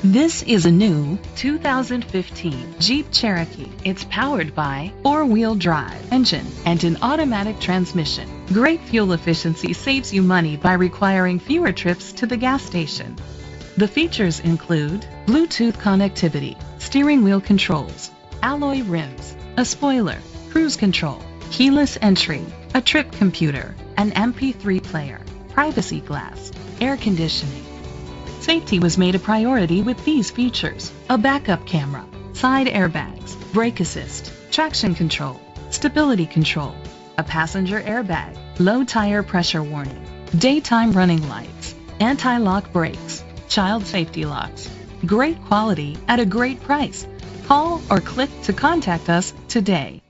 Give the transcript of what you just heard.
This is a new 2015 Jeep Cherokee. It's powered by four-wheel drive engine and an automatic transmission. Great fuel efficiency saves you money by requiring fewer trips to the gas station. The features include Bluetooth connectivity, steering wheel controls, alloy rims, a spoiler, cruise control, keyless entry, a trip computer, an MP3 player, privacy glass, air conditioning. Safety was made a priority with these features: a backup camera, side airbags, brake assist, traction control, stability control, a passenger airbag, low tire pressure warning, daytime running lights, anti-lock brakes, child safety locks. Great quality at a great price. Call or click to contact us today.